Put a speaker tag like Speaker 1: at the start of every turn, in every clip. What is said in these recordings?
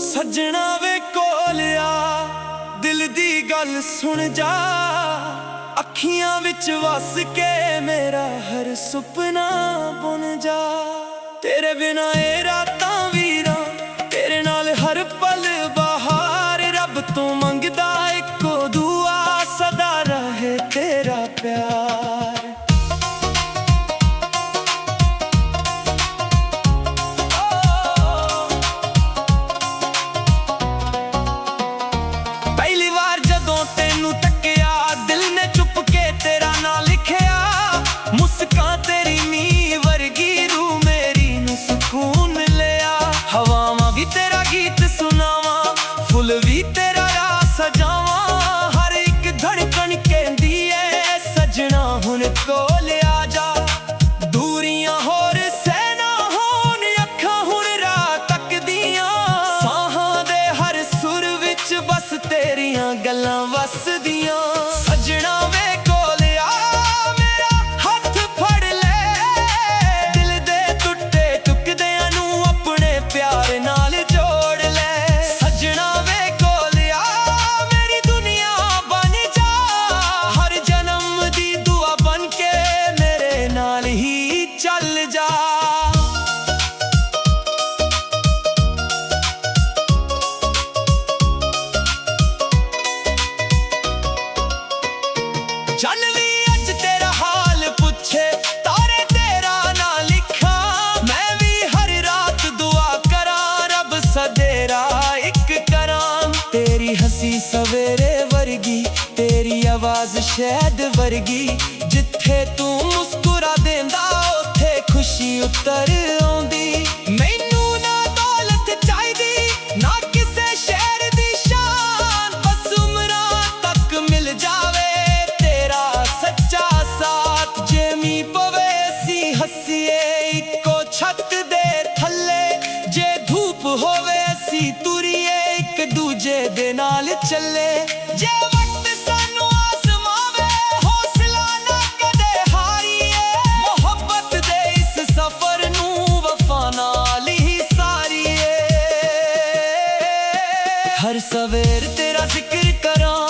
Speaker 1: सजना वे कोलिया दिल दी गल सुन जा, अखियां विच वस के मेरा हर सुपना बुन जा। तेरे बिना ए रातां वीरां, तेरे नाल हर पल बहार। रब तो मंगदा इको दुआ, सदा रहे तेरा प्यार। फुल भी तेरा राह सजावा, हर एक धड़कन कहती है सजना हुण कोल आ जा। दूरियां होर सहना होन, अखां हुण राह तकदियां। साहां दे हर सुर विच बस तेरियां गल्लां वसदियां। सजना वे कोल आ, मेरा हथ फड़ ले, दिल दे टुटे टुकदियां नूं अपने प्यार नाल जोड़ ले। सजना चल जा। चल भी अज तेरा हाल पुछे, तारे तेरा ना लिखा। मैं भी हर रात दुआ करा, रब सदेरा एक करा। तेरी हंसी सवेरे वर्गी, तेरी आवाज शहद वर्गी। जिथे तू मुस्कुरा देंदा खुशी उतर आउंदी। मैनू ना दौलत चाहिदी, ना किसे शहर दी शान। बस उमरां तक मिल जावे तेरा सच्चा साथ। जे मीं पवे असीं हसीए इको छत दे थल्ले, जे धूप होवे असीं तुरीए एक दूजे दे नाल चले। जे वक्त सानू आसमावे, हौसला ना कदे हारीए। मोहब्बत दे सफर नू वफा नाल ही सारीए। हर सवेर तेरा जिक्र करां,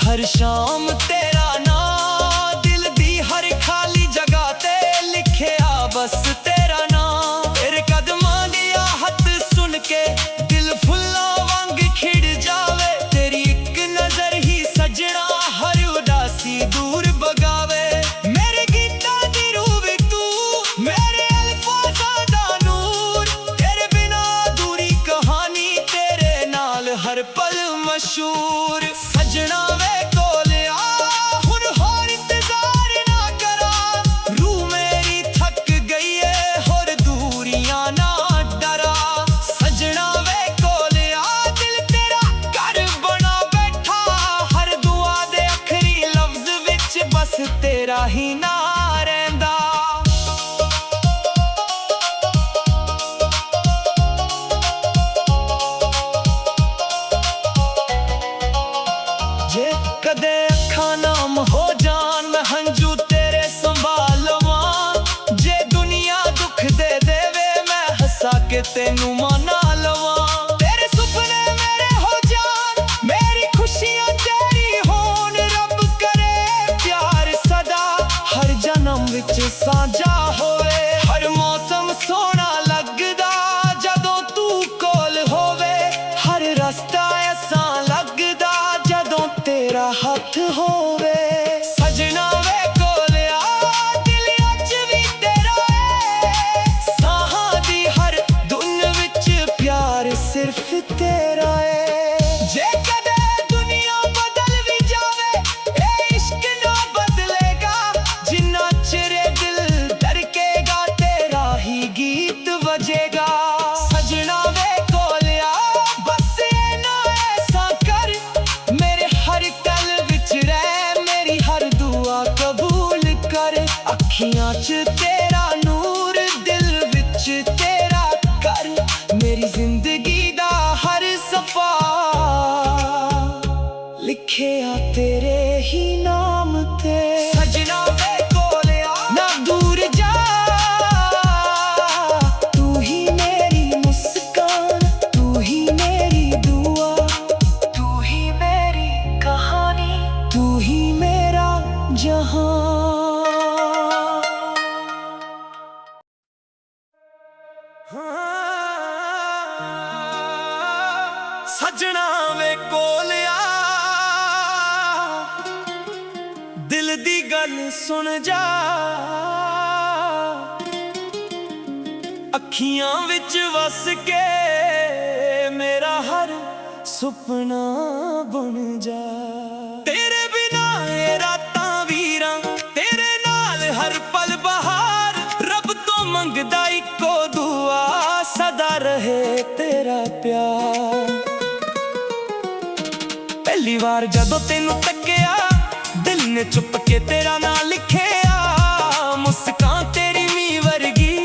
Speaker 1: हर शाम तेरा नाम। दिल दी हर खाली जगह ते लिखिया बस तेरा नाम। तेरे कदमां दी आहट सुन के दिल फुल्लां वांग खिड़ जावे। तेरी एक नजर ही सजना हर उदासी दूर भगावे। मेरे गीतां दी रूह वी तू, मेरे हर पल मशहूर। सजना वे कोल आ, हुण होर इंतजार ना करा। रूह मेरी थक गई है, होर दूरियां ना डरा। सजना वे कोल आ, दिल तेरा घर बना बैठा। हर दुआ दे आखरी लफ्ज विच बस तेरा ही ना रहिंदा। जे कदे अखां नाम हो जान, मैं हंजू तेरे संभाल लवां। जे दुनिया दुख दे देवे, मैं हंसा के तेनू मना लवां। तेरे सुपने मेरे हो जान, मेरी खुशियां तेरी होन। रब करे प्यार सदा हर जन्म विच साझा होवे। हर मौसम सोहना लगदा जदों तू कोल होवे। हर रस्ता ऐसा लगदा जदों तेरा हाथ होवे। सजना वे कोल आ, दिल अज भी तेरा है। साहां दी हर धुन विच प्यार सिर्फ तेरा है। जे कदे दुनिया बदल भी जावे, ए इश्क ना बदलेगा। जिन्ना चिर दिल धड़केगा, तेरा ही गीत बजेगा। सजना वे कोल आ, बस ना ऐसा कर। मेरे हर कल विच रह, मेरी हर दुआ कबूल कर। अखियां च तेरा नूर, दिल विच तेरा कर। मेरी जिंदगी दा हर सफा लिखिया तेरे ही नाम ते। दिल दी गल सुन जा, अखियां विच वस के मेरा हर सुपना बुन जा। तेरे बिना ये रातां वीरां, तेरे नाल हर पल बहार, रब तो मंगदा इको दुआ, सदा रहे तेरा प्यार। पहली बार जदों तेनू तक्किया, दिल ने चुप के तेरा नाम लिखिया। मुस्कान तेरी मीं वर्गी,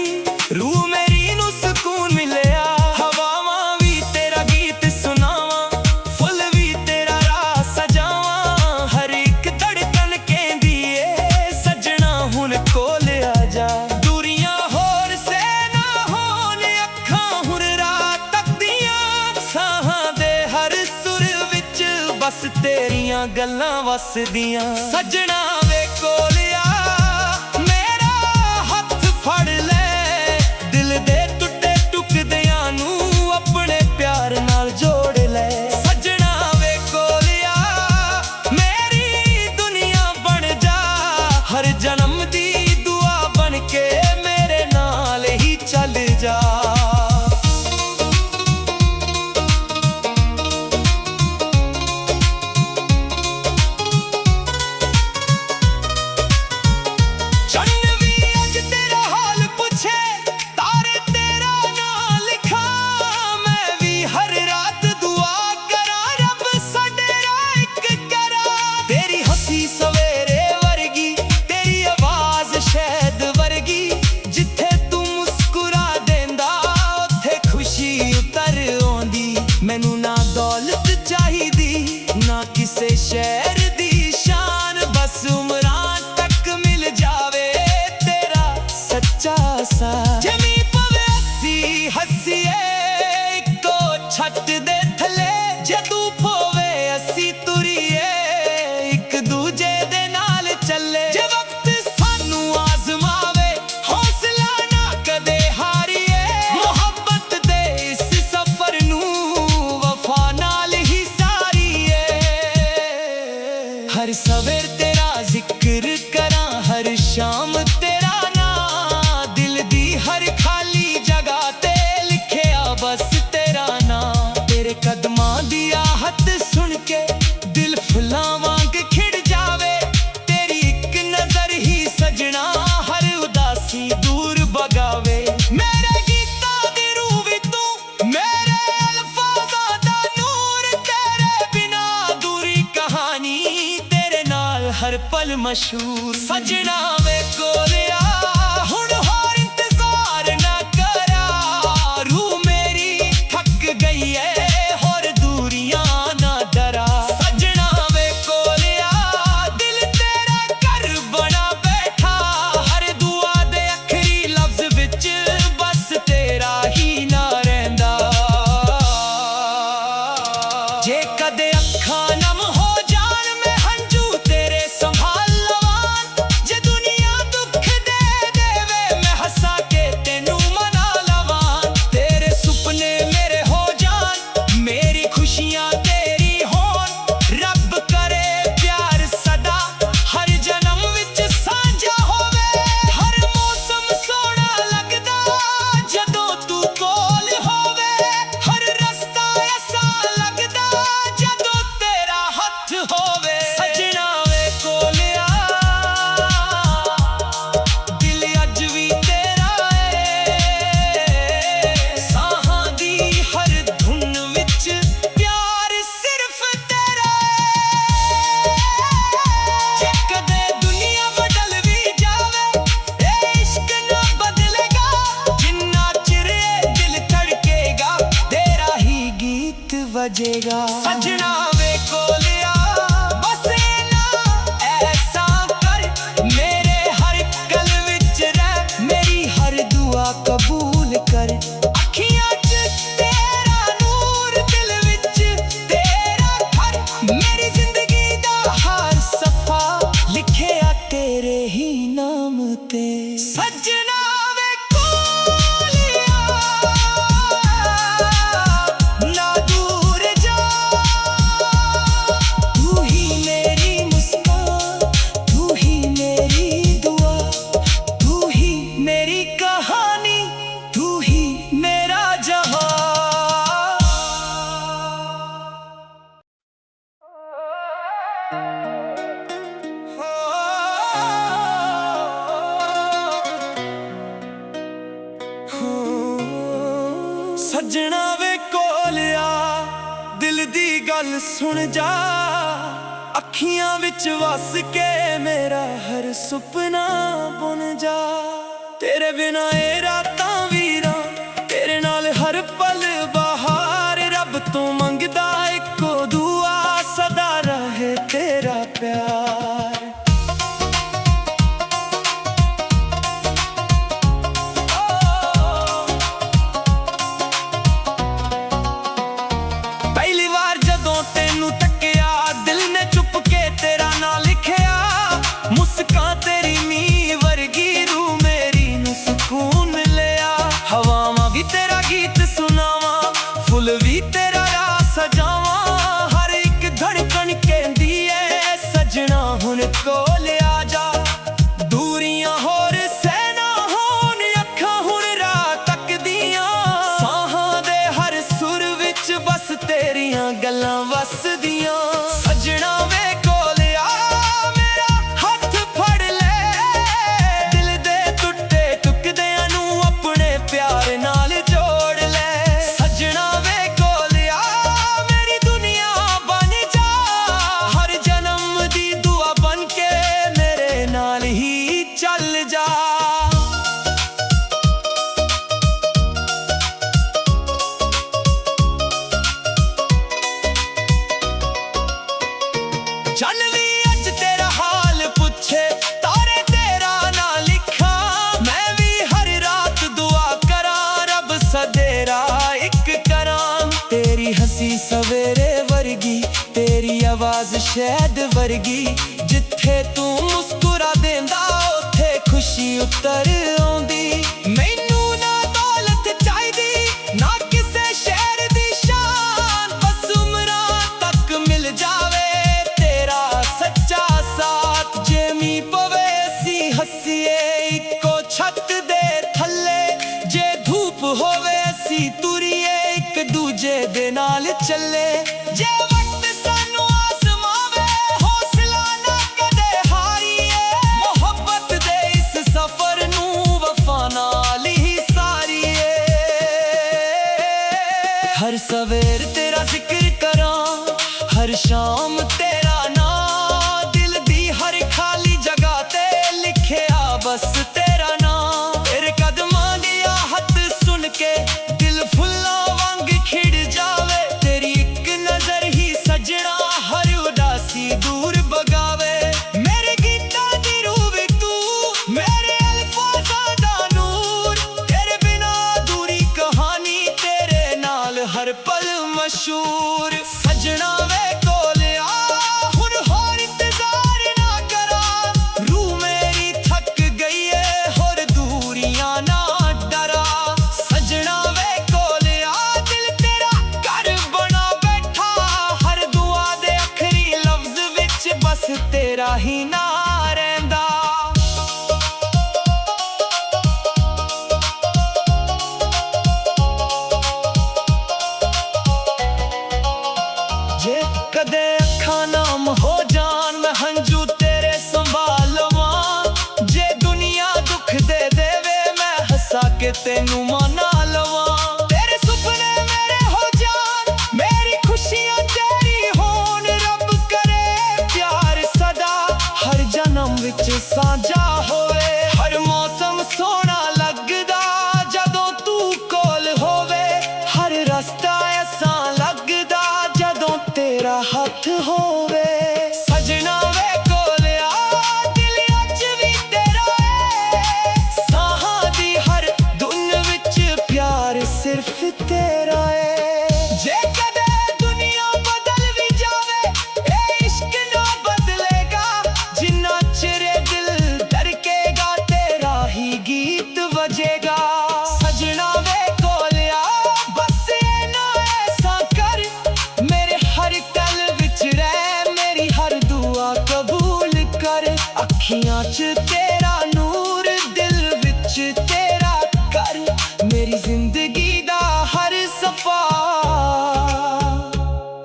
Speaker 1: रूह मेरी नू सुकून मिलिया। हवावां भी तेरा गीत सुनावां, फुल भी तेरा राह सजावां। हर एक धड़कन कहंदी ए सजना हुण कोल आ जा। दूरियां होर से ना होण, अखां हुण रात तकदियां। साहां दे हर सुर विच बस तेरियां गल्लां वसदियां। सजना वे कोल आ, मेरा हथ फड़ ले, दिल दे टुटे टुकदियां नू अपने प्यार नाल जोड़ ले। सजना वे कोल आ, मेरी दुनिया बन जा, हर जन्म दी दुआ बन के मेरे नाल ही चल जा। सवेरे वर्गी तेरी आवाज शहद वर्गी, जिथे तू मुस्कुरा देंदा उत्थे खुशी उतर आउंदी। मैनू ना दौलत चाहिदी ना किसे शहर दी शान, बस उमरां तक मिल जावे तेरा सच्चा साथ। जमी पवे हसी हसीए इको छत दे थले, जदू पोवे असी तुरीए एक दूजे दे नाल चले। जे वक्त सानू आजमावे हौसला ना कदे हारीए, मोहब्बत दे इस सफर नू वफा नाल ही सारीए। हर सवेर तेरा जिक्र करां, हर शाम तेरा नां, दिल दी हर खाली जगह ते लिखिया बस तेरा नां। तेरे कदमां दी आहट सुन के दिल फुल्लां वांग खिड़ जावे, तेरी एक नजर ही सजना हर उदासी दूर भगावे। मेरे गीतां दी रूह वी तू, मेरे अल्फाज़ां दा नूर, तेरे बिना दूरी कहानी तेरे नाल हर पल मशहूर। सजना वे कोल आ, हुण होर इंतजार ना करा, रूह मेरी थक गई है होर दूरियां ना डरा। सजना वे कोल आ, दिल तेरा घर बना बैठा, हर दुआ दे आखिरी लफ्ज विच बस तेरा ही ना रहिंदा। जे कदे अखां नम हो जान, मैं हंजू तेरे संभाल लवां। जे दुनिया दुख दे ਸਜਣਾ ਵੇ ਕੋਲਿਆ ਦਿਲ ਦੀ ਗੱਲ ਸੁਣ ਜਾ, ਅੱਖੀਆਂ ਵਿੱਚ ਵਸ ਕੇ ਮੇਰਾ ਹਰ ਸੁਪਨਾ ਬੁਣ ਜਾ। ਤੇਰੇ ਬਿਨਾ ਇਹ ਰਾਤਾਂ ਵੀਰਾਂ, ਤੇਰੇ ਨਾਲ ਹਰ ਪਲ ਬਹਾਰ, ਰੱਬ ਤੋਂ ਮੰਗਦਾ ਇੱਕੋ ਦੁਆ, ਸਦਾ ਰਹੇ ਤੇਰਾ ਪਿਆਰ। ਪਹਿਲੀ ਵਾਰ ਜਦੋਂ ਤੈਨੂੰ ਤੱਕਿਆ, ਦਿਲ ਨੇ ਚੁੱਪ ਕੇ ਤੇਰਾ ਨਾਂ ਲਿਖਿਆ, ਮੁਸਕਾਨ ਤੇਰੀ ਮੀਂਹ ਵਰਗੀ, ਰੂਹ ਮੇਰੀ ਨੂੰ ਸਕੂਨ ਮਿਲਿਆ। ਹਵਾਵਾਂ ਵੀ ਤੇਰਾ ਗੀਤ ਸੁਣਾਵਾਂ, ਫੁੱਲ ਵੀ ਤੇਰਾ ਰਾਹ ਸਜਾਵਾਂ, ਹਰ ਇੱਕ ਧੜਕਣ ਕਹਿੰਦੀ ਏ ਸਜਣਾ ਹੁਣ ਕੋਲ ਆ ਜਾ। ਦੂਰੀਆਂ ਹੋਰ ਸਹਿਣਾ ਹੋਣ, ਅੱਖਾਂ ਹੁਣ ਰਾਹ ਤੱਕਦੀਆਂ, ਸਾਹਾਂ ਦੇ ਹਰ ਸੁਰ ਵਿੱਚ ਬਸ ਤੇਰੀਆਂ ਗੱਲਾਂ ਵਸਦੀਆਂ। ਸਜਣਾ ਵੇ ਕੋਲਿਆ ਮੇਰਾ ਹੱਥ ਫੜ ਲੈ, ਦਿਲ ਦੇ ਟੁੱਟੇ ਟੁਕੜਿਆਂ ਨੂੰ ਆਪਣੇ ਪਿਆਰ ਨਾਲ ਜੋੜ ਲੈ। ਸਜਣਾ ਵੇ ਕੋਲਿਆ ਮੇਰੀ ਦੁਨੀਆ ਬਣ ਜਾ, ਹਰ ਜਨਮ ਦੀ ਦੁਆ ਬਣ ਕੇ ਮੇਰੇ ਨਾਲ ਹੀ ਚੱਲ ਜਾ। ਚੱਲ ਵੀ ਅੱਜ ਤੇਰਾ ਹਾਲ ਪੁੱਛੇ, ਤਾਰੇ ਤੇਰਾ ਨਾਂ ਲਿਖਾਂ, ਮੈਂ ਵੀ ਹਰ ਰਾਤ ਦੁਆ ਕਰਾਂ, ਰੱਬ ਸਦੇਰਾ ਇੱਕ ਕਰਾਂ। ਤੇਰੀ ਹੱਸੀ ਸਵੇਰੇ ਵਰਗੀ, ਤੇਰੀ ਆਵਾਜ਼ ਸ਼ਹਿਦ ਵਰਗੀ, ਜਿੱਥੇ ਤੂੰ ਮੁਸਕਰਾ ਦੇਂਦਾ ਉੱਥੇ ਖੁਸ਼ੀ ਉਤਰ ਆਉਂਦੀ। ਮੈਨੂੰ ਨਾ ਦੌਲਤ ਚਾਹੀਦੀ, ਨਾ ਕਿਸੇ ਸ਼ਹਿਰ ਦੀ ਸ਼ਾਨ, ਬਸ ਉਮਰਾਂ ਤੱਕ ਮਿਲ ਜਾਵੇ ਸੱਚਾ ਸਾਥ। ਜੇ ਮੀਂਹ ਪਵੇ ਅਸੀਂ ਹੱਸੀਏ ਇੱਕੋ ਛੱਤ ਦੇ ਥੱਲੇ, ਜੇ ਧੂਪ ਹੋਵੇ ਅਸੀਂ ਤੁਰੀਏ ਇੱਕ ਦੂਜੇ ਦੇ ਨਾਲ ਚੱਲੇ। ਜੇ ਵਕਤ ਸਾਨੂੰ ਆਜ਼ਮਾਵੇ ਹੌਸਲਾ ਨਾ ਕਦੇ ਹਾਰੀਏ, ਮੁਹੱਬਤ ਦੇ ਇਸ ਸਫ਼ਰ ਨੂੰ ਵਫ਼ਾ ਨਾਲ ਹੀ ਸਾਰੀਏ। ਹਰ ਸਵੇਰ ਤੇਰਾ ਜ਼ਿਕਰ ਕਰਾਂ, ਹਰ ਸ਼ਾਮ ਤੇਰਾ ਨਾਂ, ਖਾਲੀ ਜਗ੍ਹਾ ਤੇ ਲਿਖਿਆ ਬਸ ਤੇਰਾ ਨਾਂ। ਤੇਰੇ ਕਦਮਾਂ ਦੀ ਆਹਟ ਸੁਣ ਕੇ ਦਿਲ ਫੁੱਲਾਂ ਵਾਂਗ ਖਿੜ ਜਾਵੇ, ਤੇਰੀ ਇੱਕ ਨਜ਼ਰ ਹੀ ਸਜਣਾ ਹਰ ਉਦਾਸੀ ਦੂਰ ਭਗਾਵੇ। ਮੇਰੇ ਗੀਤਾਂ ਦੀ ਰੂਹ ਵੀ ਤੂੰ, ਮੇਰੇ ਅਲਫਾਜ਼ਾਂ ਦਾ ਨੂਰ, ਤੇਰੇ ਬਿਨਾ ਅਧੂਰੀ ਕਹਾਣੀ, ਤੇਰੇ ਨਾਲ ਹਰ ਪਲ ਮਸ਼ਹੂਰ। ਸਜਣਾ ਵੇ ਕੋਲਿਆ ਹੁਣ ਹੋਰ ਇੰਤਜ਼ਾਰ ਨਾ ਕਰਾਂ, ਰੂਹ ਮੇਰੀ ਥੱਕ ਗਈ ਏ ਹੋਰ ਦੂਰੀਆਂ ਨਾ ਡਰਾ। ਸਜਣਾ ਵੇ ਕੋਲਿਆ ਦਿਲ ਤੇਰਾ ਘਰ ਬਣਾ ਬੈਠਾ, ਹਰ ਦੁਆ ਦੇ ਆਖਰੀ ਲਫ਼ਜ਼ ਵਿੱਚ ਬਸ ਤੇਰਾ ਹੀ ਨਾਂ ਰਹਿੰਦਾ। ਜੇ ਕਦੇ ਅੱਖਾਂ ਨਾਮ ਹੋ ਜਾਣ, ਮੈਂ ਹੰਝੂ ਤੇਰੇ ਸੰਭਾਲ ਲਵਾਂ, ਜੇ ਦੁਨੀਆ ਦੁੱਖ ਦੇ ਦੇਵੇ ਮੈਂ ਹੱਸਾ ਕੇ ਤੈਨੂੰ ਮਨਾ ਲਵਾਂ। ਤੇਰੇ ਸੁਪਨੇ ਮੇਰੇ ਹੋ ਜਾਣ, ਮੇਰੀ ਖੁਸ਼ੀਆਂ ਤੇਰੀ ਹੋਣ, ਰੱਬ ਕਰੇ ਪਿਆਰ ਸਦਾ ਹਰ ਜਨਮ ਵਿੱਚ ਸਾਂਝਾ ਹੋਵੇ। ਹਰ ਮੌਸਮ ਸੋਹਣਾ ਲੱਗਦਾ ਜਦੋਂ ਤੂੰ ਕੋਲ ਹੋਵੇ, ਹਰ ਰਸਤਾ ਐਸਾ ਲੱਗਦਾ ਜਦੋਂ ਤੇਰਾ ਹੱਥ ਹੋਵੇ। ਸਜਣਾ ਵੇ ਕੋਲਿਆ ਦਿਲ ਅੱਜ ਵੀ ਤੇਰਾ ਏ, ਸਾਹਾਂ ਦੀ ਹਰ ਧੁਨ ਵਿੱਚ ਪਿਆਰ ਸਿਰਫ ਤੇਰਾ ਏ। ਜੇ ਕਦੇ ਦੁਨੀਆ ਬਦਲ ਵੀ ਜਾਵੇ, ਇਹ ਇਸ਼ਕ ਨਾ ਬਦਲੇਗਾ, ਜਿੰਨਾ ਚਿਰ ਦਿਲ ਧੜਕੇਗਾ ਤੇਰਾ ਹੀ ਗੀਤ ਵਜੇਗਾ। ਸਜਣਾ ਵੇ ਕੋਲਿਆ ਬਸ ਇਹ ਨਾ ਐਸਾ ਕਰ, ਮੇਰੇ ਹਰ ਕਲ ਵਿੱਚ ਰਹਿ, ਮੇਰੀ ਹਰ ਦੁਆ ਕਬੂਲ ਕਰ। ਅੱਖੀਆਂ 'ਚ ਤੇਰਾ ਨੂਰ, ਦਿਲ ਵਿੱਚ ਤੇਰਾ ਘਰ, ਮੇਰੀ ਜ਼ਿੰਦਗੀ ਦਾ ਹਰ ਸਫਾ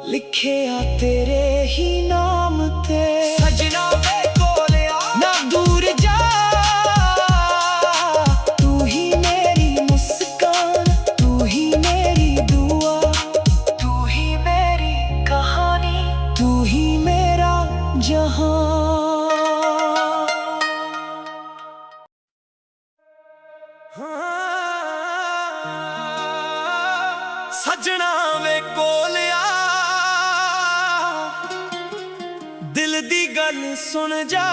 Speaker 1: ਲਿਖਿਆ ਤੇਰੇ ਹੀ ਨਾਮ ਤੇ। ਸਜਣਾ ਵੇ ਕੋਲਿਆ ਨਾ ਦੂਰ ਜਾ, ਤੂੰ ਹੀ ਮੇਰੀ ਮੁਸਕਾਨ, ਤੂੰ ਹੀ ਮੇਰੀ ਸੱਜਣਾ ਵੇ ਕੋਲਿਆ ਦਿਲ ਦੀ ਗੱਲ ਸੁਣ ਜਾ,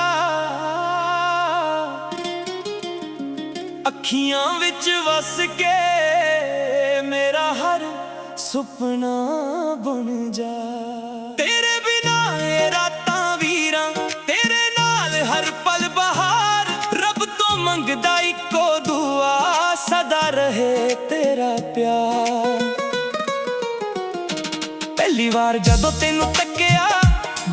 Speaker 1: ਅੱਖੀਆਂ ਵਿੱਚ ਵਸ ਕੇ ਮੇਰਾ ਹਰ ਸੁਪਨਾ ਬਣ ਜਾ। ਤੇਰੇ ਬਿਨਾ ਇਹ ਰਾਤਾਂ ਵੀਰਾਂ, ਤੇਰੇ ਨਾਲ ਹਰ ਪਲ ਬਹਾਰ, ਰੱਬ ਤੋਂ ਮੰਗਦਾ ਇੱਕੋ ਦੁਆ, ਸਦਾ ਰਹੇ ਤੇਰਾ ਪਿਆਰ। ਪਹਿਲੀ ਵਾਰ ਜਦੋਂ ਤੈਨੂੰ ਤੱਕਿਆ,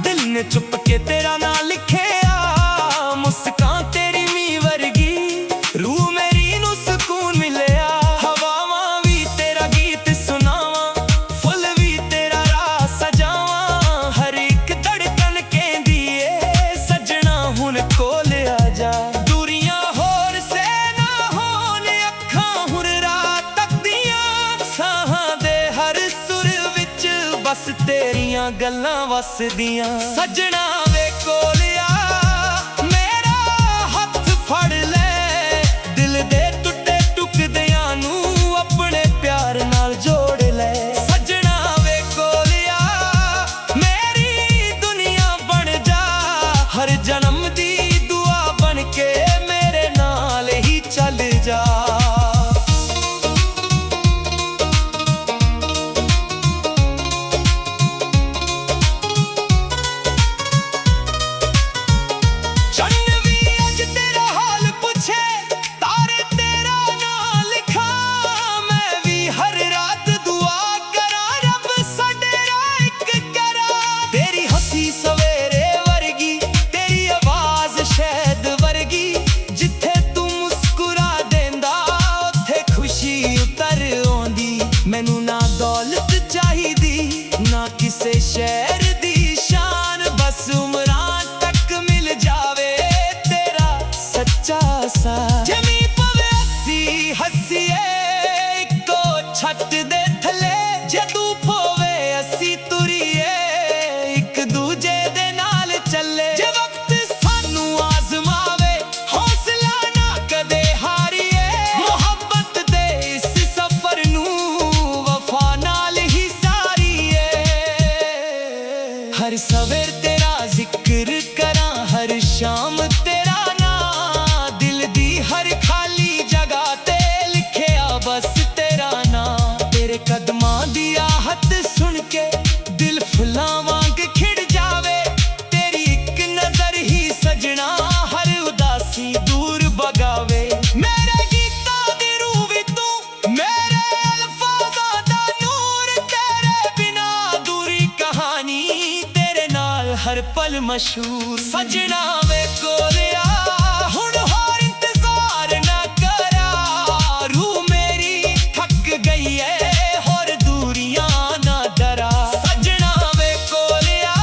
Speaker 1: ਦਿਲ ਨੇ ਚੁੱਪ ਕੇ ਤੇਰਾ ਨਾਂ ਲਿਖਿਆ, ਮੁਸਕਾਨ ਤੇਰੀ ਮੀਂਹ ਵਰਗੀ, ਰੂਹ ਮੇਰੀ ਨੂੰ ਸਕੂਨ ਮਿਲਿਆ। ਹਵਾਵਾਂ ਵੀ ਤੇਰਾ ਗੀਤ ਸੁਣਾਵਾਂ, ਫੁੱਲ ਵੀ ਤੇਰਾ ਰਾਹ ਸਜਾਵਾਂ, ਹਰ ਇੱਕ ਧੜਕਨ ਕਹਿੰਦੀ ਏ ਸੱਜਣਾ ਹੁਣ ਕੋਲ ਆ ਜਾ। ਦੂਰੀਆਂ ਹੋਰ ਸੇ ਨਾ ਹੋਣ, ਅੱਖਾਂ ਹੁਣ ਰਾਤ ਤੱਕਦੀਆਂ, ਸਾਹਾਂ ਦੇ ਹਰ ਸੁਰ ਵਿੱਚ ਬਸ ਤੇਰੀਆਂ ਗੱਲਾਂ ਵਸਦੀਆਂ। ਸੱਜਣਾ ਵੇ ਕੋਲਿਆ ਮੇਰਾ ਹੱਥ ਫੜ ਲੈ, ਦਿਲ ਦੇ ਟੁੱਟੇ ਟੁਕੜਿਆਂ ਨੂੰ ਆਪਣੇ ਪਿਆਰ ਨਾਲ ਜੋੜ ਲੈ। ਸੱਜਣਾ ਵੇ ਕੋਲਿਆ ਮੇਰੀ ਦੁਨੀਆ ਬਣ ਜਾ, ਹਰ ਜਨਮ ਦੀ ਦੁਆ ਬਣ ਕੇ ਮੇਰੇ ਨਾਲ ਹੀ ਚੱਲ ਜਾ। ਮੈਨੂੰ ਨਾ ਦੌਲਤ ਚਾਹੀਦੀ, ਨਾ ਕਿਸੇ ਸ਼ਹਿਰ ਦੀ ਸ਼ਾਨ, ਬਸ ਉਮਰਾਂ ਤੱਕ ਮਿਲ ਜਾਵੇ ਤੇਰਾ ਸੱਚਾ ਸਾਥ। ਜਮੀ ਪਵੇ ਅਸੀਂ ਹੱਸੀਏ ਇੱਕੋ ਛੱਤ ਦੇ ਥੱਲੇ, ਜਦੋਂ ਪਵੇ ਅਸੀਂ ਤੁਰੀਏ ਇੱਕ ਦੂਜੇ ਦੇ ਨਾਲ ਚੱਲੇ। ਜੇ ਵਕਤ ਸਾਨੂੰ ਆਜ਼ਮਾਵੇ ਹੌਸਲਾ ਨਾ ਕਦੇ ਹਾਰੀਏ, ਮੁਹੱਬਤ ਦੇ ਇਸ ਸਫ਼ਰ ਨੂੰ ਹਰ ਸਵੇਰ ਤੇਰਾ ਜ਼ਿਕਰ ਕਰਾਂ, ਹਰ ਸ਼ਾਮ ਤੇਰਾ ਨਾਂ, ਦਿਲ ਦੀ ਹਰ ਖਾਲੀ ਜਗ੍ਹਾ ਤੇ ਲਿਖਿਆ ਬਸ ਤੇਰਾ ਨਾਂ। ਤੇਰੇ ਕਦਮਾਂ ਦੀ ਆਹਟ ਸੁਣ ਕੇ ਦਿਲ ਫੁੱਲਾਂ ਵਾਂਗ ਖਿੜ ਜਾਵੇ, ਤੇਰੀ ਇੱਕ ਨਜ਼ਰ ਹੀ ਸਜਣਾ ਹਰ ਉਦਾਸੀ ਦੂਰ ਭਗਾਵੇ। ਮੇਰੇ ਗੀਤਾਂ ਦੀ ਰੂਹ ਵੀ ਤੂੰ, ਮੇਰੇ ਅਲਫਾਜ਼ਾਂ ਦਾ ਨੂਰ, ਤੇਰੇ ਬਿਨਾ ਅਧੂਰੀ ਕਹਾਣੀ ਹਰ ਪਲ ਮਸ਼ਹੂਰ। ਸੱਜਣਾ ਵੇ ਕੋਲਿਆ ਹੁਣ ਹੋਰ ਇੰਤਜ਼ਾਰ ਨਾ ਕਰਾ, ਰੂਹ ਮੇਰੀ ਥੱਕ ਗਈ ਏ ਹੋਰ ਦੂਰੀਆਂ ਨਾ ਡਰਾ। ਸੱਜਣਾ ਵੇ ਕੋਲਿਆ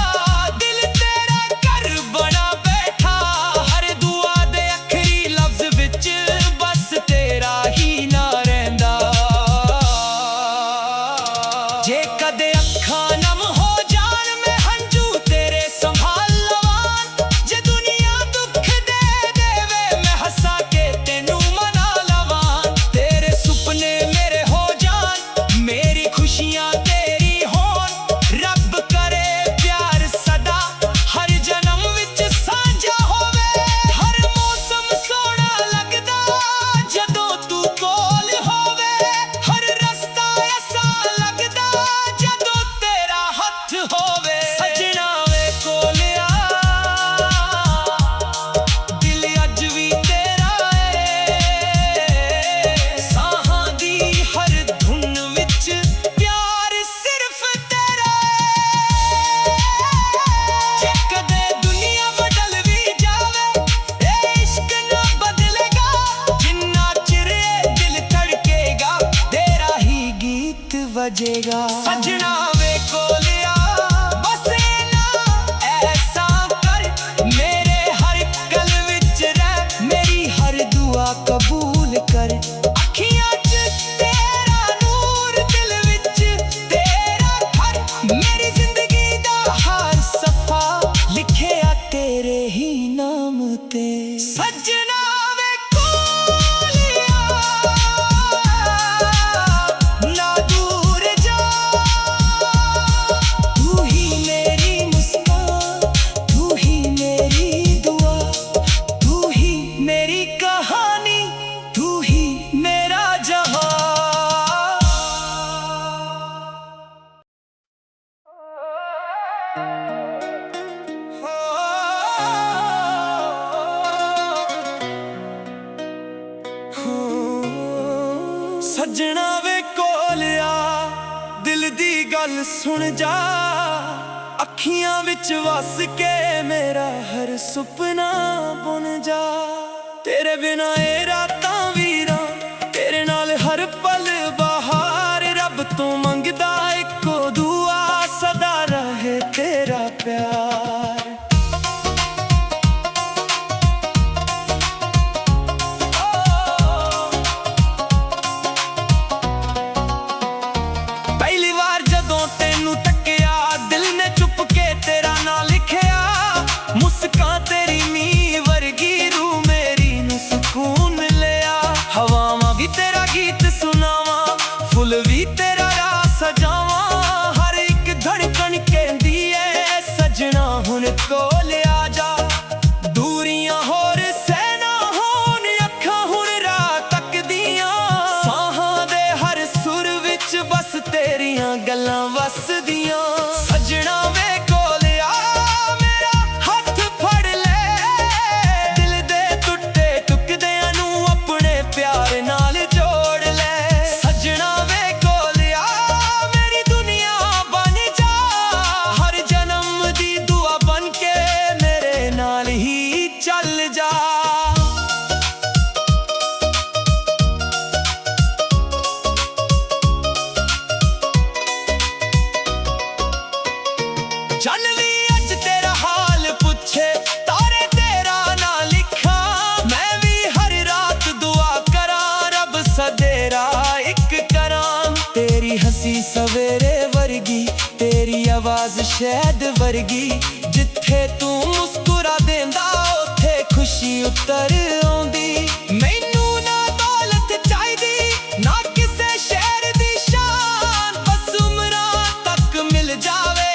Speaker 1: ਦਿਲ ਤੇਰਾ ਘਰ ਬਣਾ ਬੈਠਾ, ਹਰ ਦੁਆ ਦੇ ਆਖਰੀ ਲਫ਼ਜ਼ ਵਿੱਚ ਬਸ ਤੇਰਾ ਹੀ ਨਾ ਰਹਿੰਦਾ। ਜੇ ਕਦੇ ਅੱਖਾਂ ਨਮ ਹੋ ਜਾਣ, ਮੈਂ ਹੰਝੂ ਤੇਰੇ ਸੰਭਾਲ ਲਵਾਂ, ਜੇ ਦੁਨੀਆ ਦੁੱਖ ਸਜਣਾ ਵੇ ਕੋਲਿਆ ਦਿਲ ਦੀ ਗੱਲ ਸੁਣ ਜਾ, ਅੱਖੀਆਂ ਵਿੱਚ ਵਸ ਕੇ ਮੇਰਾ ਹਰ ਸੁਪਨਾ ਬੁਣ ਜਾ। ਤੇਰੇ ਬਿਨਾ ਇਹ ਰਾਤਾਂ ਵੀਰਾਂ, ਤੇਰੇ ਨਾਲ ਹਰ ਪਲ ਬਹਾਰ, ਰੱਬ ਤੋਂ ਮੰਗਦਾ ਇੱਕੋ ਦੁਆ, ਸਦਾ ਰਹੇ ਤੇਰਾ ਪਿਆਰ। ਪਹਿਲੀ ਵਾਰ ਜਦੋਂ ਤੈਨੂੰ ਤੱਕਿਆ, ਦਿਲ ਨੇ ਚੁੱਪ ਕੇ ਤੇਰਾ ਨਾਂ ਲਿਖਿਆ, ਮੁਸਕਾਨ ਤੇਰੀ ਮੀਂਹ ਵਰਗੀ, ਰੂਹ ਮੇਰੀ ਨੂੰ ਸਕੂਨ ਮਿਲਿਆ। ਹਵਾਵਾਂ ਵੀ ਤੇਰਾ ਗੀਤ ਸੁਣਾਵਾਂ, ਫੁੱਲ ਵੀ ਤੇਰਾ ਰਾਹ ਸਜਾਵਾਂ, ਹਰ ਇੱਕ ਧੜਕਣ ਕਹਿੰਦੀ ਏ ਸਜਣਾ ਹੁਣ ਕੋਲ ਆ ਜਾ। ਦੂਰੀਆਂ ਹੋਰ ਸਹਿਣਾ ਹੋਣ, ਅੱਖਾਂ ਹੁਣ ਰਾਹ ਤੱਕਦੀਆਂ, ਸਾਹਾਂ ਦੇ ਹਰ ਸੁਰ ਵਿੱਚ ਬਸ ਤੇਰੀਆਂ ਗੱਲਾਂ ਵਸਦੀਆਂ। ਸਜਣਾ ਵੇ ਕੋਲ ਆ, ਮੇਰਾ ਹੱਥ ਫੜ ਲੈ, ਦਿਲ ਦੇ ਟੁੱਟੇ ਟੁਕੜਿਆਂ ਨੂੰ ਆਪਣੇ ਪਿਆਰ ਨਾਲ ਜੋੜ ਲੈ। ਸਜਣਾ ਵੇ ਕੋਲ ਆ, ਮੇਰੀ ਦੁਨੀਆ ਬਣ ਜਾ, ਹਰ ਜਨਮ ਦੀ ਦੁਆ ਬਣ ਕੇ ਮੇਰੇ ਨਾਲ ਹੀ ਚੱਲ ਜਾ। ਚੰਨ ਵੀ ਅੱਜ ਤੇਰਾ ਹਾਲ ਪੁੱਛੇ, ਤਾਰੇ ਤੇਰਾ ਨਾਂ ਲਿਖਾਂ, ਮੈਂ ਵੀ ਹਰ ਰਾਤ ਦੁਆ ਕਰਾਂ, ਰੱਬ ਸਦੇਰਾ ਇੱਕ ਕਰਾਂ। ਤੇਰੀ ਹੱਸੀ ਸਵੇਰੇ ਵਰਗੀ, ਤੇਰੀ ਆਵਾਜ਼ ਸ਼ਹਿਦ ਵਰਗੀ, ਜਿੱਥੇ ਤੂੰ ਮੁਸਕਰਾ ਦੇਂਦਾ ਉੱਥੇ ਖੁਸ਼ੀ ਉਤਰ ਆਉਂਦੀ। ਮੈਨੂੰ ਨਾ ਦੌਲਤ ਚਾਹੀਦੀ, ਨਾ ਕਿਸੇ ਸ਼ਹਿਰ ਦੀ ਸ਼ਾਨ, ਬਸ ਉਮਰਾਂ ਤੱਕ ਮਿਲ ਜਾਵੇ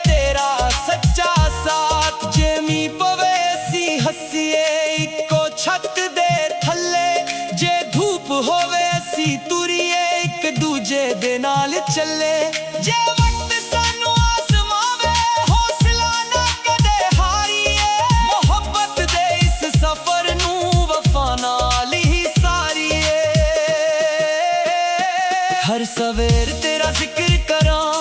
Speaker 1: ਤੇਰਾ ਸੱਚਾ ਸਾਥ। ਜੇ ਮੀਂਹ ਪਵੇ ਅਸੀਂ ਹੱਸੀਏ ਇੱਕੋ ਛੱਤ ਦੇ ਥੱਲੇ, ਜੇ ਧੂਪ ਹੋਵੇ ਅਸੀਂ ਤੁਰੀਏ ਇੱਕ ਦੂਜੇ ਦੇ ਨਾਲ ਚੱਲੇ। ਜੇ ਵਕਤ ਸਾਨੂੰ ਆਜ਼ਮਾਵੇ ਹੌਸਲਾ ਨਾ ਕਦੇ ਹਾਰੀਏ, ਮੁਹੱਬਤ ਦੇ ਇਸ ਸਫ਼ਰ ਨੂੰ ਵਫਾ ਨਾਲ ਹੀ ਸਾਰੀਏ। ਹਰ ਸਵੇਰ ਤੇਰਾ ਜ਼ਿਕਰ ਕਰਾਂ,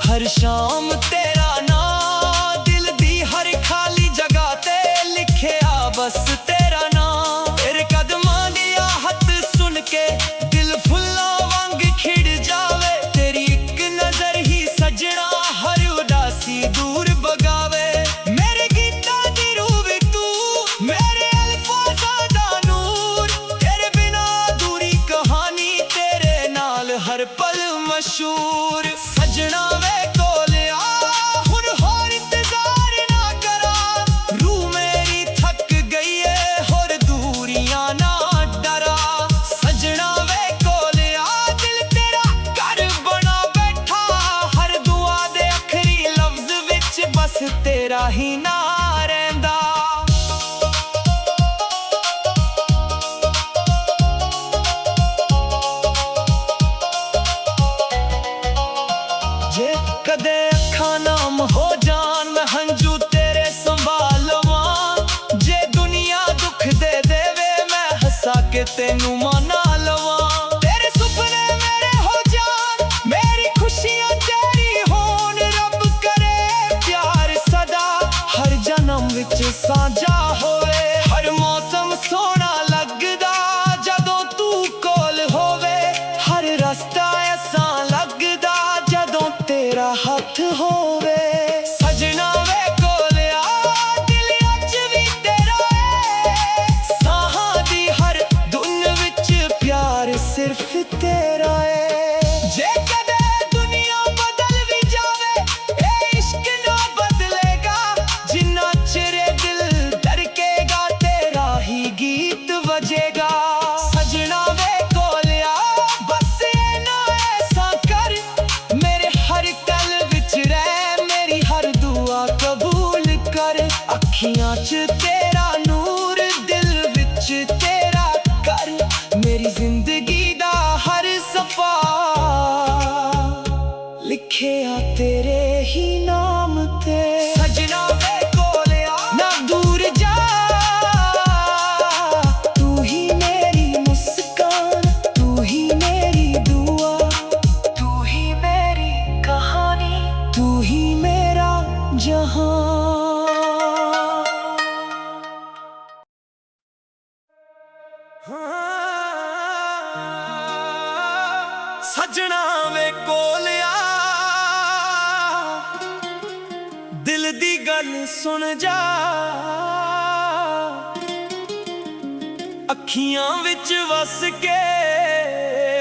Speaker 1: ਹਰ ਸ਼ਾਮ ਤੇਰਾ ਨਾਂ, ਦਿਲ ਦੀ ਹਰ ਖਾਲੀ ਜਗ੍ਹਾ ਤੇ ਲਿਖਿਆ ਬਸ ਤੇਰਾ ਨਾਂ। ਤੇਰੇ ਕਦਮਾਂ ਦੀ ਆਹਟ ਸੁਣ ਕੇ ਦਿਲ ਫੁੱਲਾਂ ਵਾਂਗ ਖਿੜ ਜਾਵੇ, ਤੇਰੀ ਇੱਕ ਨਜ਼ਰ ਹੀ ਸਜਣਾ ਹਰ ਉਦਾਸੀ ਦੂਰ ਭਗਾਵੇ। ਮੇਰੇ ਗੀਤਾਂ ਦੀ ਰੂਹ ਵੀ ਤੂੰ, ਮੇਰੇ ਅਲਫਾਜ਼ਾਂ ਦਾ ਨੂਰ, ਤੇਰੇ ਬਿਨਾ ਅਧੂਰੀ ਕਹਾਣੀ, ਤੇਰੇ ਨਾਲ ਹਰ ਪਲ ਮਸ਼ਹੂਰ। ਸਜਣਾ ਵੇ ਕੋਲ ਆ, ਹੁਣ ਹੋਰ ਇੰਤਜ਼ਾਰ ਨਾ ਕਰਾਂ, ਰੂਹ ਮੇਰੀ ਥੱਕ ਗਈ ਏ ਹੋਰ ਦੂਰੀਆਂ ਨਾ ਡਰਾਂ। ਸਜਣਾ ਵੇ ਕੋਲ ਆ, ਦਿਲ ਤੇਰਾ ਘਰ ਬਣਾ ਬੈਠਾ, ਹਰ ਦੁਆ ਦੇ ਆਖਰੀ ਲਫ਼ਜ਼ ਵਿੱਚ ਬਸ ਤੇਰਾ ਹੀ ਨਾਂ ਰਹਿੰਦਾ। ਜੇ ਕਦੇ ਅੱਖਾਂ ਨਾਮ ਹੋ ਜਾਣ, ਮੈਂ ਹੰਝੂ ਤੇਰੇ ਸੰਭਾਲ ਲਵਾਂ, ਜੇ ਦੁਨੀਆ ਦੁੱਖ ਦੇ ਦੇਵੇ ਮੈਂ ਹੱਸਾ ਕੇ ਤੈਨੂੰ ਮਨਾ ਲਵਾਂ। ਤੇਰੇ ਸੁਪਨੇ ਮੇਰੇ ਹੋ ਜਾਣ, ਮੇਰੀ ਖੁਸ਼ੀਆਂ ਤੇਰੀ ਹੋਣ, ਰੱਬ ਕਰੇ ਪਿਆਰ ਸਦਾ ਹਰ ਜਨਮ ਵਿੱਚ ਸਾਂਝਾ ਹੋਵੇ। ਹਰ ਮੌਸਮ ਸੋਹਣਾ ਲੱਗਦਾ ਜਦੋਂ ਤੂੰ ਕੋਲ ਹੋਵੇ, ਹਰ ਰਸਤਾ ਐਸਾ ਲੱਗਦਾ ਜਦੋਂ ਤੇਰਾ ਹੱਥ ਹੋਵੇ। ਸਜਣਾ ਵੇ ਕੋਲ ਆ, ਦਿਲ ਅੱਜ ਵੀ ਤੇਰਾ ਏ, ਸਾਹਾਂ ਦੀ ਹਰ ਧੁਨ ਵਿੱਚ ਪਿਆਰ ਸਿਰਫ ਤੇਰਾ ਏ। ਜੇ ਕਦੇ ਦੁਨੀਆ ਬਦਲ ਵੀ ਜਾਵੇ, ਇਹ ਇਸ਼ਕ ਨਾ ਬਦਲੇਗਾ, ਜਿੰਨਾ ਚਿਰ ਦਿਲ ਧੜਕੇਗਾ ਤੇਰਾ ਹੀ ਗੀਤ ਵਜੇਗਾ। ਸਜਣਾ ਵੇ ਕੋਲ ਆ, ਬਸ ਇਹ ਨਾ ਐਸਾ ਕਰ, ਮੇਰੇ ਹਰ ਪਲ ਵਿੱਚ ਰਹਿ, ਮੇਰੀ ਹਰ ਦੁਆ ਕਬੂਲ ਕਰ। ਅੱਖੀਆਂ 'ਚ ਤੇਰਾ ਨੂਰ, ਦਿਲ ਵਿੱਚ ਤੇਰਾ ਘਰ, ਮੇਰੀ ਜ਼ਿੰਦਗੀ ਦਾ ਹਰ ਸਫਾ ਲਿਖਿਆ ਤੇਰੇ ਹੀ ਨਾਮ ਤੇ। ਸਜਣਾ ਵੇ ਕੋਲ ਆ, ਨਾ ਦੂਰ ਜਾ, ਤੂੰ ਹੀ ਮੇਰੀ ਮੁਸਕਾਨ, ਤੂੰ ਹੀ ਮੇਰੀ ਸਜਣਾ ਵੇ ਕੋਲਿਆ ਦਿਲ ਦੀ ਗੱਲ ਸੁਣ ਜਾ, ਅੱਖੀਆਂ ਵਿੱਚ ਵਸ ਕੇ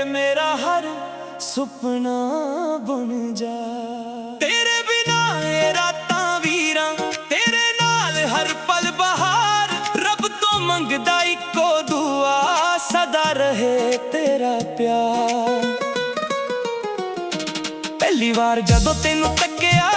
Speaker 1: ਮੇਰਾ ਹਰ ਸੁਪਨਾ ਬਣ ਜਾ। ਤੇਰੇ ਬਿਨਾ ਇਹ ਰਾਤਾਂ ਵੀਰਾਂ, ਤੇਰੇ ਨਾਲ ਹਰ ਪਲ ਬਹਾਰ, ਰੱਬ ਤੋਂ ਮੰਗਦਾ ਇੱਕੋ ਦੁਆ, ਸਦਾ ਰਹੇ ਤੇਰਾ ਪਿਆਰ। ਪਹਿਲੀ ਵਾਰ ਜਦੋਂ ਤੈਨੂੰ ਤੱਕਿਆ,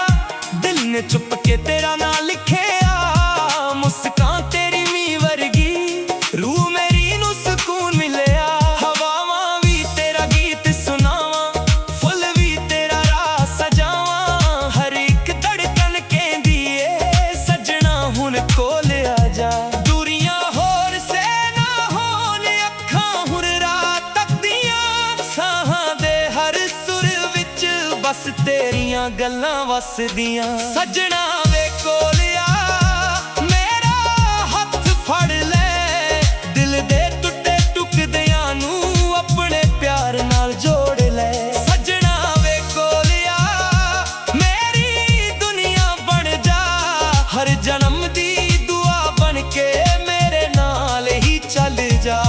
Speaker 1: ਦਿਲ ਨੇ ਚੁੱਪ ਕੇ ਤੇਰਾ ਨਾਂ ਲਿਖਿਆ, ਮੁਸਕਾਨ ਤੇਰੀ ਮੀਂਹ ਵਰਗੀ, ਰੂਹ ਮੇਰੀ ਨੂੰ ਸਕੂਨ ਮਿਲਿਆ। ਹਵਾਵਾਂ ਵੀ ਤੇਰਾ ਗੀਤ ਸੁਣਾਵਾਂ, ਫੁੱਲ ਵੀ ਤੇਰਾ ਰਾਹ ਸਜਾਵਾਂ, ਹਰ ਇੱਕ ਧੜਕਨ ਕਹਿੰਦੀ ਏ ਸਜਣਾ ਹੁਣ ਕੋਲ ਆ ਜਾ। ਦੂਰੀਆਂ ਹੋਰ ਸੇ ਨਾ ਹੋਣ, ਅੱਖਾਂ ਹੁਣ ਰਾਤ ਤੱਕਦੀਆਂ, ਸਾਹਾਂ ਦੇ ਹਰ ਸੁਰ ਵਿੱਚ ਬਸ ਤੇਰੀਆਂ ਗੱਲਾਂ ਵਸਦੀਆਂ। ਸਜਣਾ ਵੇ ਕੋਲਿਆ ਮੇਰਾ ਹੱਥ ਫੜ ਲੈ, ਦਿਲ ਦੇ ਟੁੱਟੇ ਟੁਕੜਿਆਂ ਨੂੰ ਆਪਣੇ ਪਿਆਰ ਨਾਲ ਜੋੜ ਲੈ। ਸਜਣਾ ਵੇ ਕੋਲਿਆ ਮੇਰੀ ਦੁਨੀਆ ਬਣ ਜਾ, ਹਰ ਜਨਮ ਦੀ ਦੁਆ ਬਣ ਕੇ ਮੇਰੇ ਨਾਲ ਹੀ ਚੱਲ ਜਾ।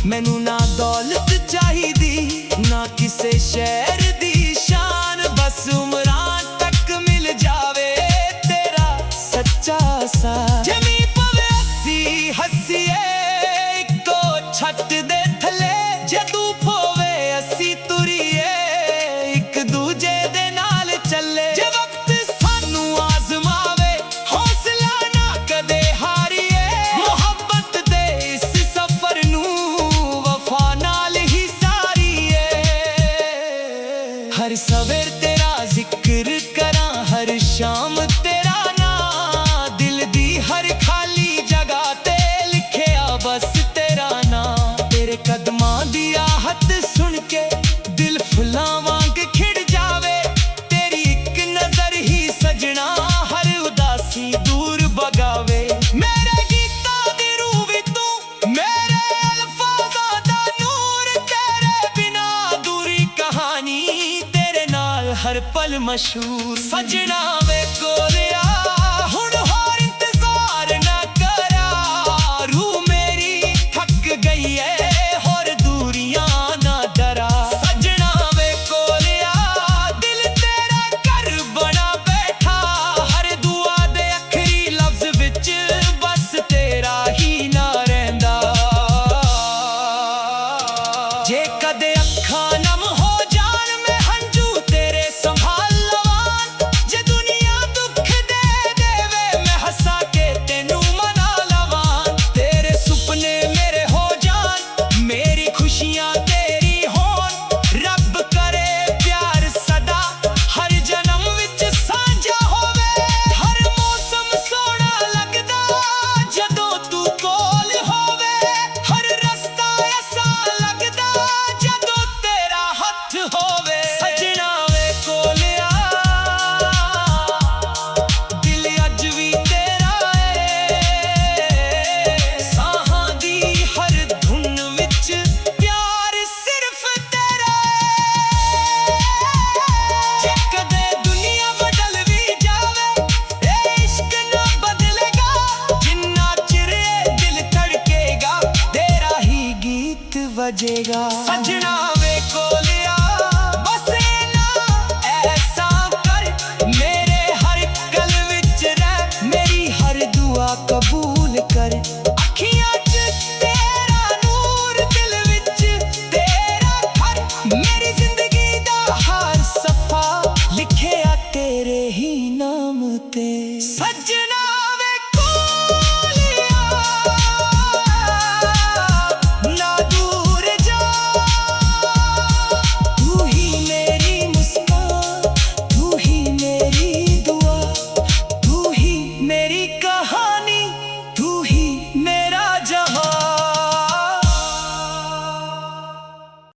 Speaker 1: ਮੈਨੂੰ ਨਾ ਦੌਲਤ ਚਾਹੀਦੀ, ਨਾ ਕਿਸੇ ਸ਼ਹਿਰ ਦੀ ਸ਼ਾਨ, ਬਸ ਉਮਰਾਂ ਤੱਕ ਮਿਲ ਜਾਵੇ ਤੇਰਾ ਸੱਚਾ ਸਾਥ। ਜਮੀ ਪਵੇ ਅਸੀਂ ਹੱਸੀਏ ਇੱਕੋ ਛੱਤ ਦੇ ਥੱਲੇ, ਜਦੋਂ ਪਵੇ ਅਸੀਂ ਤੁਰੀਏ ਇੱਕ ਦੂਜੇ ਦੇ ਨਾਲ ਚੱਲੇ। ਜੇ ਵਕਤ ਸਾਨੂੰ ਆਜ਼ਮਾਵੇ ਹੌਸਲਾ ਨਾ ਕਦੇ ਹਾਰੀਏ, ਮੁਹੱਬਤ ਦੇ ਇਸ ਸਫ਼ਰ ਨੂੰ ਹਰ ਸਵੇਰ ਤੇਰਾ ਜ਼ਿਕਰ ਕਰਾਂ, ਹਰ ਸ਼ਾਮ ਤੇਰਾ ਨਾਂ, ਦਿਲ ਦੀ ਹਰ ਖਾਲੀ ਜਗ੍ਹਾ ਤੇ ਲਿਖਿਆ ਬਸ ਤੇਰਾ ਨਾਂ। ਤੇਰੇ ਕਦਮਾਂ ਦੀ ਆਹਟ ਸੁਣ ਕੇ ਦਿਲ ਫੁੱਲਾਂ ਵਾਂਗ ਖਿੜ ਜਾਵੇ, ਤੇਰੀ ਇੱਕ ਨਜ਼ਰ ਹੀ ਸਜਣਾ ਹਰ ਉਦਾਸੀ ਦੂਰ ਭਗਾਵੇ। ਮੇਰੇ ਗੀਤਾਂ ਦੀ ਰੂਹ ਵੀ ਤੂੰ, ਮੇਰੇ ਅਲਫਾਜ਼ਾਂ ਦਾ ਨੂਰ, ਤੇਰੇ ਬਿਨਾ ਅਧੂਰੀ ਕਹਾਣੀ ਹਰ ਪਲ ਮਸ਼ਹੂਰ। ਸਜਣਾ ਵੇ ਕੋਲਿਆ ਹੁਣ ਹੋਰ ਇੰਤਜ਼ਾਰ ਨਾ ਕਰਾਂ, ਰੂਹ ਮੇਰੀ ਥੱਕ ਗਈ ਏ ਹੋਰ ਦੂਰੀਆਂ ਨਾ ਡਰਾ। ਸਜਣਾ ਵੇ ਕੋਲਿਆ ਦਿਲ ਤੇਰਾ ਘਰ ਬਣਾ ਬੈਠਾ, ਹਰ ਦੁਆ ਦੇ ਆਖਰੀ ਲਫ਼ਜ਼ ਵਿੱਚ ਬਸ ਤੇਰਾ ਹੀ ਨਾ ਰਹਿੰਦਾ। ਜੇ ਕਦੇ ਅੱਖਾਂ ਨਮ ਹੋ ਵਜੇਗਾ। ਸਜਣਾ ਵੇ ਕੋਲਿਆ ਬਸ ਨਾ ਐਸਾ ਕਰ, ਮੇਰੇ ਹਰ ਕਲ ਵਿੱਚ ਰਹਿ, ਮੇਰੀ ਹਰ ਦੁਆ ਕਬੂਲ ਕਰ। ਅੱਖੀਆਂ 'ਚ ਤੇਰਾ ਨੂਰ, ਦਿਲ ਵਿੱਚ ਤੇਰਾ ਘਰ, ਮੇਰੀ ਜ਼ਿੰਦਗੀ ਦਾ ਹਰ ਸਫਾ ਲਿਖਿਆ ਤੇਰੇ ਹੀ ਨਾਮ ਤੇ। ਸਜਣਾ